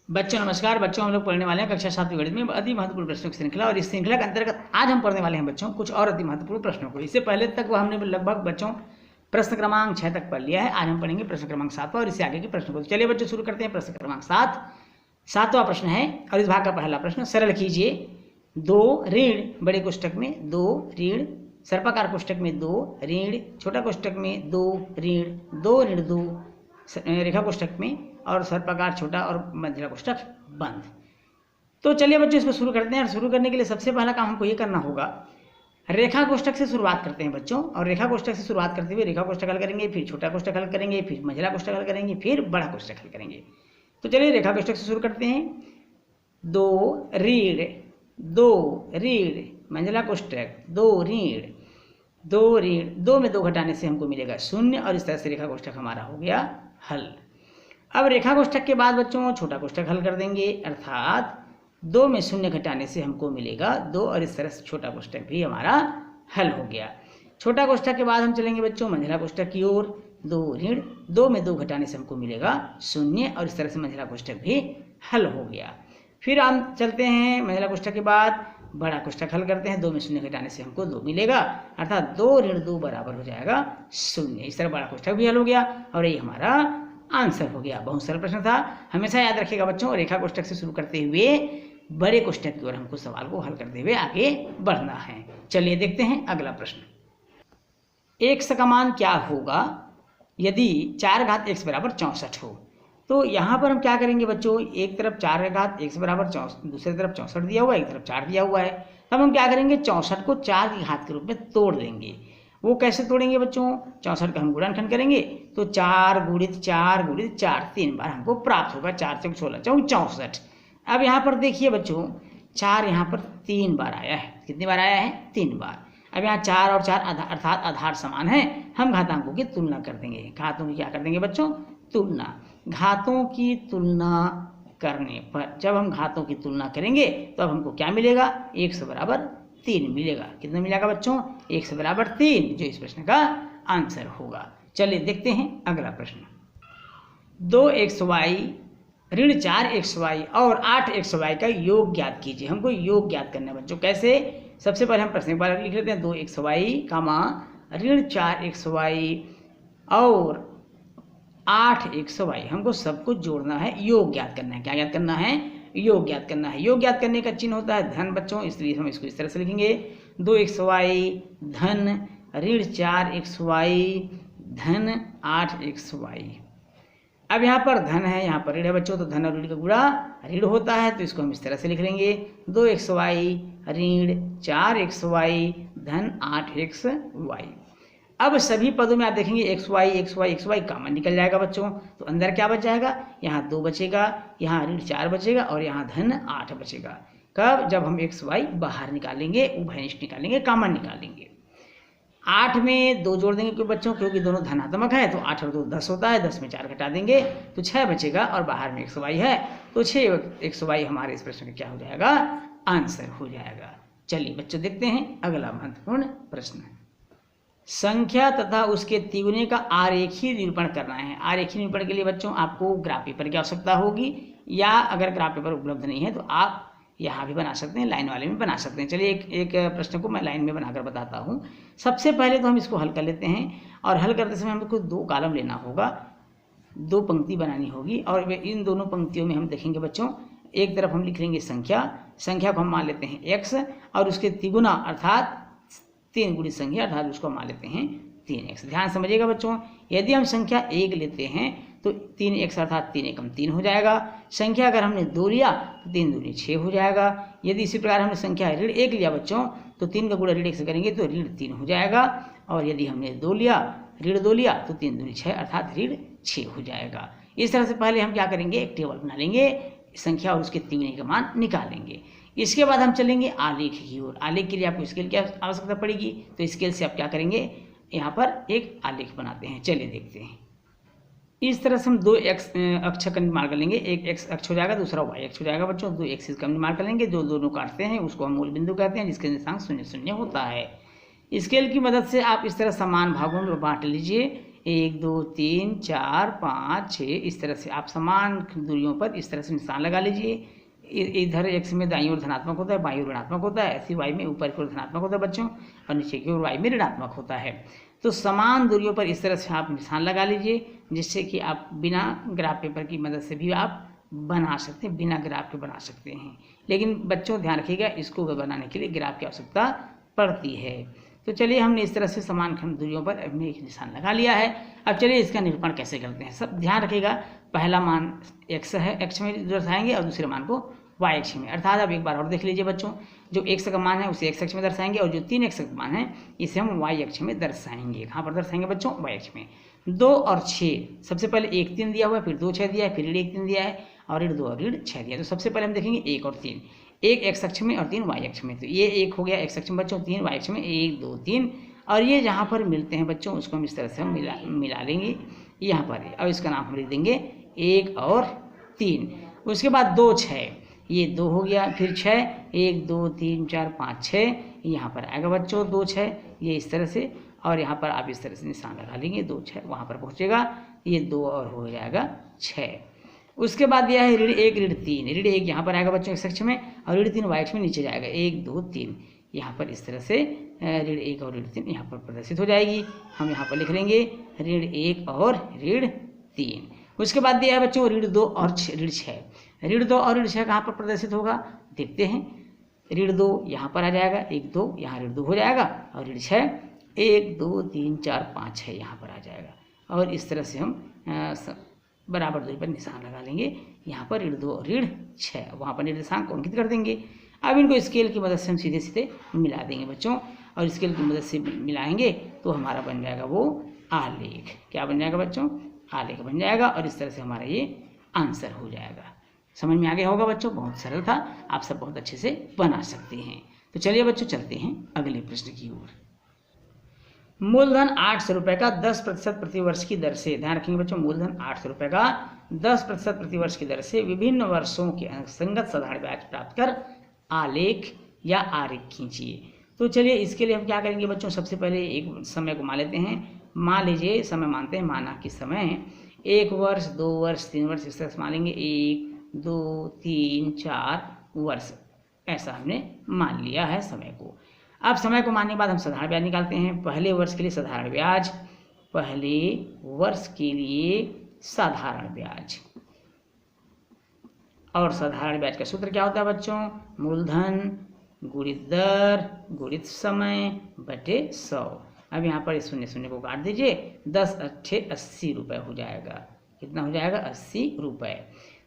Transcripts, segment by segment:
बच्चों नमस्कार। बच्चों हम लोग पढ़ने वाले हैं कक्षा 7वीं गणित में अति महत्वपूर्ण प्रश्नों की श्रृंखला, और इस श्रृंखला के अंतर्गत आज हम पढ़ने वाले हैं बच्चों कुछ और अति महत्वपूर्ण प्रश्नों को। इससे पहले तक वो हमने लगभग बच्चों प्रश्न क्रमांक 6 तक पढ़ लिया है। आज हम पढ़ेंगे प्रश्न क्रमांक 7 और इससे आगे के प्रश्नों को। चलिए बच्चों शुरू करते हैं। प्रश्न क्रमांक 7वां प्रश्न है और इस भाग का पहला प्रश्न। सरल कीजिए 2 ऋण बड़े कोष्टक में 2 ऋण सर्पाकार कोष्टक में 2 ऋण छोटा कोष्टक में 2 ऋण 2 ऋण 2 रेखा कोष्टक में और सर्पाकार छोटा और मध्यला कोष्टक बंद। तो चलिए बच्चों इसको शुरू करते हैं। और शुरू करने के लिए सबसे पहला काम हमको ये करना होगा, रेखा कोष्टक से शुरुआत करते हैं बच्चों। और रेखा कोष्टक से शुरुआत करते हुए रेखा कोष्टक हल करेंगे, फिर छोटा कोष्टक हल करेंगे, फिर मझला कोष्टक हल करेंगे, फिर बड़ा कोष्टक हल करेंगे। तो चलिए रेखा कोष्टक से शुरू करते हैं। 2 ऋण 2 ऋण मंझला कोष्टक 2 ऋण 2 ऋण 2 में 2 घटाने से हमको मिलेगा 0 और इस तरह से रेखा कोष्टक हमारा हो गया हल। अब रेखा कोष्टक के बाद बच्चों छोटा कोष्टक हल कर देंगे, अर्थात 2 में 0 घटाने से हमको मिलेगा 2 और इस तरह से छोटा कोष्टक भी हमारा हल हो गया। छोटा कोष्टक के बाद हम चलेंगे बच्चों मंझला कोष्टक की ओर। 2 ऋण 2 में 2 घटाने से हमको मिलेगा 0 और इस तरह से मंझला कोष्टक भी हल हो गया। फिर हम चलते हैं मंझला कोष्टक के बाद बड़ा कोष्टक हल करते हैं। 2 में 0 घटाने से हमको 2 मिलेगा, अर्थात 2 ऋण 2 बराबर हो जाएगा 0। इस तरह बड़ा कोष्टक भी हल हो गया और ये हमारा आंसर हो गया। बहुत सरल प्रश्न था। हमेशा याद रखिएगा बच्चों, रेखा कोष्टक से शुरू करते हुए बड़े कोष्टक की ओर हमको सवाल को हल करते हुए आगे बढ़ना है। चलिए देखते हैं अगला प्रश्न। x का मान क्या होगा यदि 4 घात x बराबर 64 हो। तो यहाँ पर हम क्या करेंगे बच्चों, एक तरफ 4 घात x बराबर 64, दूसरी तरफ 64 दिया हुआ है, एक तरफ 4 दिया हुआ है। तब हम क्या करेंगे, 64 को 4 की घात के रूप में तोड़ देंगे। वो कैसे तोड़ेंगे बच्चों, 64 का हम गुणनखंड करेंगे तो 4 गुणित 4 गुणित 4 3 बार हमको प्राप्त होगा। 4 चौक 16 चौक 64। अब यहाँ पर देखिए बच्चों 4 यहाँ पर 3 बार आया है। कितनी बार आया है, 3 बार। अब यहाँ 4 और 4 अर्थात आधार समान है। हम घातांकों की तुलना कर देंगे। घातों की क्या कर देंगे बच्चों, तुलना। घातों की तुलना करने पर जब हम घातों की तुलना करेंगे तो अब हमको क्या मिलेगा, 100 बराबर 3 मिलेगा। कितना मिलेगा बच्चों, 100 बराबर 3, जो इस प्रश्न का आंसर होगा। चलिए देखते हैं अगला प्रश्न। 2xy ऋण 4xy और 8xy का योग ज्ञात कीजिए। हमको योग ज्ञात करना है बच्चों। कैसे, सबसे पहले हम प्रश्न पर लिख लेते हैं 2xy कामा ऋण 4xy और 8xy। हमको सब कुछ जोड़ना है, योग ज्ञात करना है। क्या ज्ञात करना है, योग ज्ञात करना है। योग ज्ञात करने का चिन्ह होता है धन बच्चों, इसलिए हम इसको इस तरह से लिखेंगे 2xy धन ऋण 4xy धन 8xy। अब यहाँ पर धन है, यहाँ पर ऋण है बच्चों, तो धन और ऋण का गुणा ऋण होता है, तो इसको हम इस तरह से लिख लेंगे 2xy ऋण 4xy धन 8xy। अब सभी पदों में आप देखेंगे xy कॉमन निकल जाएगा बच्चों, तो अंदर क्या बच जाएगा, यहाँ 2 बचेगा, यहाँ ऋण 4 बचेगा और यहाँ धन 8 बचेगा। कब, जब हम xy बाहर निकालेंगे, उभयनिष्ठ निकालेंगे, कॉमन निकालेंगे। 8 में 2 जोड़ देंगे क्यों बच्चों, क्योंकि दोनों धनात्मक है, तो 8 और 2 10 होता है। 10 में 4 घटा देंगे तो 6 बचेगा और बाहर में xy है, तो 6 xy हमारे इस प्रश्न का क्या हो जाएगा, आंसर हो जाएगा। चलिए बच्चों देखते हैं अगला महत्वपूर्ण प्रश्न। संख्या तथा उसके तिगुने का आरेखीय निरूपण करना है। आरेखीय निरूपण के लिए बच्चों आपको ग्राफ पेपर की आवश्यकता होगी, या अगर ग्राफ पेपर उपलब्ध नहीं है तो आप यहाँ भी बना सकते हैं, लाइन वाले में बना सकते हैं। चलिए एक प्रश्न को मैं लाइन में बनाकर बताता हूँ। सबसे पहले तो हम इसको हल कर लेते हैं, और हल करते समय हमको 2 कॉलम लेना होगा, 2 पंक्ति बनानी होगी, और इन दोनों पंक्तियों में हम देखेंगे बच्चों, एक तरफ हम लिख लेंगे संख्या को हम मान लेते हैं x, और उसके तिगुना अर्थात 3 गुणित संख्या अर्थात उसको मान लेते हैं 3x। ध्यान समझिएगा बच्चों, यदि हम संख्या 1 लेते हैं तो 3x अर्थात 3 एकम 3 हो जाएगा। संख्या अगर हमने 2 लिया तो 3 दूनी 6 हो जाएगा। यदि इसी प्रकार हमने संख्या ऋण 1 लिया बच्चों, तो 3 का गुणा ऋण 1 से करेंगे तो ऋण 3 हो जाएगा। और यदि हमने ऋण 2 लिया तो 3 दूनी 6 अर्थात ऋण 6 हो जाएगा। इस तरह से पहले हम क्या करेंगे, एक टेबल बना लेंगे, संख्या और उसके तिगुने का मान निकालेंगे। इसके बाद हम चलेंगे आलेख की ओर। आलेख के लिए आपको स्केल की आवश्यकता पड़ेगी, तो स्केल से आप क्या करेंगे, यहाँ पर एक आलेख बनाते हैं। चलिए देखते हैं। इस तरह से हम 2 अक्ष का निर्माण कर लेंगे। एक x अक्ष हो जाएगा, दूसरा y अक्ष हो जाएगा बच्चों। 2 एक्सिस का निर्माण कर लेंगे, जो दोनों काटते हैं उसको हम मूल बिंदु कहते हैं, जिसके निर्देशांक 0 0 होता है। स्केल की मदद से आप इस तरह समान भागों में बांट लीजिए। 1 2 3 4 5 6 इस तरह से आप समान दूरियों पर इस तरह से निशान लगा लीजिए। इधर एक्स में दाईं ओर धनात्मक होता है, बाईं ओर ऋणात्मक होता है, ऐसी वाई में ऊपर की ओर धनात्मक होता है बच्चों, और नीचे की ओर वाई में ऋणात्मक होता है। तो समान दूरियों पर इस तरह से आप निशान लगा लीजिए, जिससे कि आप बिना ग्राफ पेपर की मदद से भी आप बना सकते हैं, बिना ग्राफ के बना सकते हैं। लेकिन बच्चों ध्यान रखिएगा, इसको बनाने के लिए ग्राफ की आवश्यकता पड़ती है। तो चलिए हमने इस तरह से समान खंड दूरियों पर हमने एक निशान लगा लिया है। अब चलिए इसका निरूपण कैसे करते हैं। सब ध्यान रखिएगा, पहला मान x है, x में दर्शाएंगे, और दूसरे मान को y अक्ष में। अर्थात अब एक बार और देख लीजिए बच्चों, जो x का मान है उसे x अक्ष में दर्शाएंगे, और जो 3x का मान है इसे हम y अक्ष में दर्शाएंगे। कहाँ पर दर्शाएंगे बच्चों? y अक्ष में। 2 और 6, सबसे पहले 1 3 दिया हुआ है, फिर 2 6 दिया है, फिर 1 3 दिया है, और 2 और 6 दिया है। तो सबसे पहले हम देखेंगे 1 और 3, 1 x अक्ष में और 3 y अक्ष में। तो ये 1 हो गया x अक्ष में बच्चों, 3 y अक्ष में, 1 2 3, और ये जहाँ पर मिलते हैं बच्चों उसको हम इस तरह से हम मिला लेंगे यहाँ पर, और इसका नाम हम लिख देंगे 1 और 3। उसके बाद 2 6, ये 2 हो गया, फिर 6, 1 2 3 4 5 6, यहाँ पर आएगा बच्चों 2 6, ये इस तरह से, और यहाँ पर आप इस तरह से निशान लगा लेंगे 2 6, वहाँ पर पहुँचेगा, ये 2 और हो जाएगा 6। उसके बाद दिया है ऋण 1 ऋण 3, ऋण 1 यहाँ पर आएगा बच्चों x अक्ष में, और ऋण 3 y अक्ष में नीचे जाएगा, 1 2 3, यहाँ पर इस तरह से ऋण 1 और ऋण 3 यहाँ पर प्रदर्शित हो जाएगी। हम यहाँ पर लिख लेंगे ऋण 1 और ऋण 3। उसके बाद दिया है बच्चों ऋण 2 और ऋण 6, ऋण 2 और ऋण 6 कहाँ पर प्रदर्शित होगा देखते हैं। ऋण 2 यहाँ पर आ जाएगा, 1 2, यहाँ ऋण 2 हो जाएगा, और ऋण 6 1 2 3 4 5 6 यहाँ पर आ जाएगा, और इस तरह से हम बराबर दूरी पर निशान लगा लेंगे। यहाँ पर ऋण 2 और ऋण 6, वहाँ पर निर्देशांक अंकित कर देंगे। अब इनको स्केल की मदद से हम सीधे सीधे मिला देंगे बच्चों, और स्केल की मदद से मिलाएंगे तो हमारा बन जाएगा वो आलेख। क्या बन जाएगा बच्चों? आलेख बन जाएगा, और इस तरह से हमारा ये आंसर हो जाएगा। समझ में आ गया होगा बच्चों, बहुत सरल था, आप सब बहुत अच्छे से बना सकते हैं। तो चलिए बच्चों चलते हैं अगले प्रश्न की ओर। मूलधन 800 रुपये का 10% प्रतिवर्ष की दर से, ध्यान रखेंगे बच्चों, मूलधन 800 रुपये का 10% प्रतिवर्ष की दर से विभिन्न वर्षों के संगत साधारण ब्याज प्राप्त कर आलेख या आरेख खींचिए। तो चलिए इसके लिए हम क्या करेंगे बच्चों, सबसे पहले एक समय को मान लेते हैं। मान लीजिए समय मानते हैं, माना कि समय 1 वर्ष 2 वर्ष 3 वर्ष इस तरह से मान लेंगे, 1 2 3 4 वर्ष, ऐसा हमने मान लिया है समय को। अब समय को मानने के बाद हम साधारण ब्याज निकालते हैं। पहले वर्ष के लिए साधारण ब्याज, पहले वर्ष के लिए साधारण ब्याज, और साधारण ब्याज का सूत्र क्या होता है बच्चों? मूलधन गुणित दर गुणित समय बटे 100। अब यहाँ पर 0 0 को काट दीजिए, 10 8 80 रुपये हो जाएगा। कितना हो जाएगा? 80 रुपये।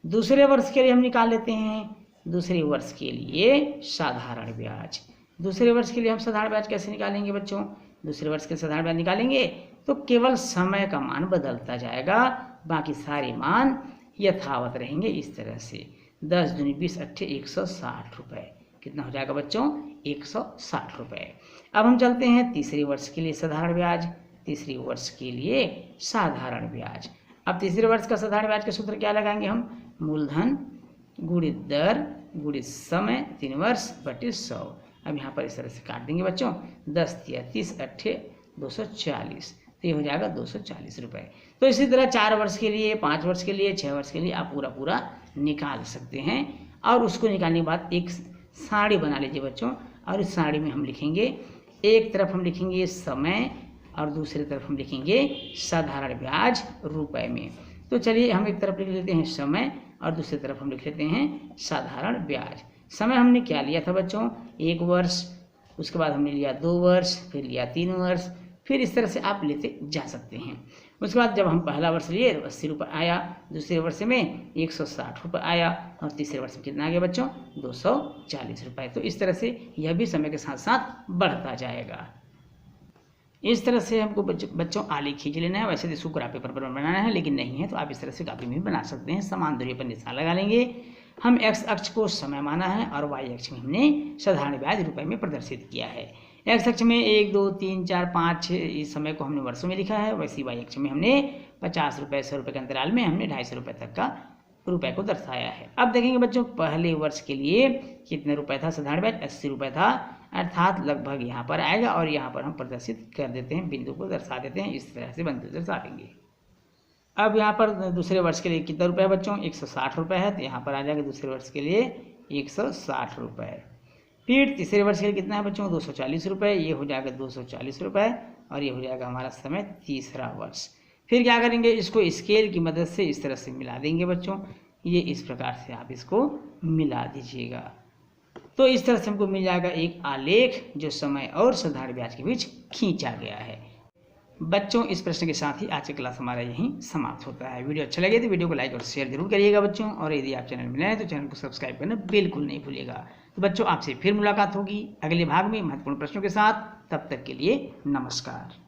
दूसरे वर्ष के लिए हम निकाल लेते हैं, दूसरे वर्ष के लिए साधारण ब्याज। दूसरे वर्ष के लिए हम साधारण ब्याज कैसे निकालेंगे बच्चों? दूसरे वर्ष के साधारण ब्याज निकालेंगे तो केवल समय का मान बदलता जाएगा, बाकी सारे मान यथावत रहेंगे। इस तरह से 10 दूनी 20 8 160 रुपये। कितना हो जाएगा बच्चों? 160 रुपये। अब हम चलते हैं तीसरे वर्ष के लिए साधारण ब्याज। तीसरे वर्ष के लिए साधारण ब्याज, अब तीसरे वर्ष का साधारण ब्याज का सूत्र क्या लगाएंगे हम? मूलधन गुणित दर गुणित समय 3 वर्ष बटे 100। अब यहाँ पर इस तरह से काट देंगे बच्चों, 10 या 30 8 240, तो ये हो जाएगा 240 रुपये। तो इसी तरह 4 वर्ष के लिए, 5 वर्ष के लिए, 6 वर्ष के लिए आप पूरा निकाल सकते हैं। और उसको निकालने के बाद एक साड़ी बना लीजिए बच्चों, और इस साड़ी में हम लिखेंगे, एक तरफ हम लिखेंगे समय और दूसरी तरफ हम लिखेंगे साधारण ब्याज रुपए में। तो चलिए हम एक तरफ लिख लेते हैं समय और दूसरी तरफ हम लिख लेते हैं साधारण ब्याज। समय हमने क्या लिया था बच्चों? 1 वर्ष, उसके बाद हमने लिया 2 वर्ष, फिर लिया 3 वर्ष, फिर इस तरह से आप लेते जा सकते हैं। उसके बाद जब हम पहला वर्ष लिए 80 रुपये आया, दूसरे वर्ष में 160 रुपये आया, और तीसरे वर्ष में कितना आ गया बच्चों? 240 रुपये। तो इस तरह से यह भी समय के साथ साथ बढ़ता जाएगा। इस तरह से हमको बच्चों आलेख खींच लेना है। वैसे तो इसको ग्राफ पेपर पर बनाना है, लेकिन नहीं है तो आप इस तरह से कॉपी में भी बना सकते हैं। समान दूरी पर निशान लगा लेंगे। हम x अक्ष को समय माना है और y अक्ष में हमने साधारण ब्याज रुपए में प्रदर्शित किया है। x अक्ष में 1 2 3 4 5 6 इस समय को हमने वर्षों में लिखा है, वैसे y अक्ष में हमने 50 रुपये 100 रुपये के अंतराल में हमने 250 रुपये तक का रुपए को दर्शाया है। अब देखेंगे बच्चों पहले वर्ष के लिए कितने रुपए था साधारण ब्याज? 80 रुपये था। अर्थात लगभग यहाँ पर आएगा और यहाँ पर हम प्रदर्शित कर देते हैं, बिंदु को दर्शा देते हैं, इस तरह से बिंदु दर्शा देंगे। अब यहाँ पर दूसरे वर्ष के लिए कितना रुपये बच्चों 160 रुपये है, तो यहाँ पर आ जाएगा दूसरे वर्ष के लिए 160 रुपये। फिर तीसरे वर्ष के लिए कितना है बच्चों 240 रुपये, ये हो जाएगा 240 रुपये और ये हो जाएगा हमारा समय तीसरा वर्ष। फिर क्या करेंगे, इसको स्केल की मदद से इस तरह से मिला देंगे बच्चों, ये इस प्रकार से आप इसको मिला दीजिएगा। तो इस तरह से हमको मिल जाएगा एक आलेख जो समय और साधारण ब्याज के बीच खींचा गया है। बच्चों इस प्रश्न के साथ ही आज की क्लास हमारा यहीं समाप्त होता है। वीडियो अच्छा लगे तो वीडियो को लाइक और शेयर जरूर करिएगा बच्चों, और यदि आप चैनल में नए हैं तो चैनल को सब्सक्राइब करना बिल्कुल नहीं भूलिएगा। तो बच्चों आपसे फिर मुलाकात होगी अगले भाग में महत्वपूर्ण प्रश्नों के साथ, तब तक के लिए नमस्कार।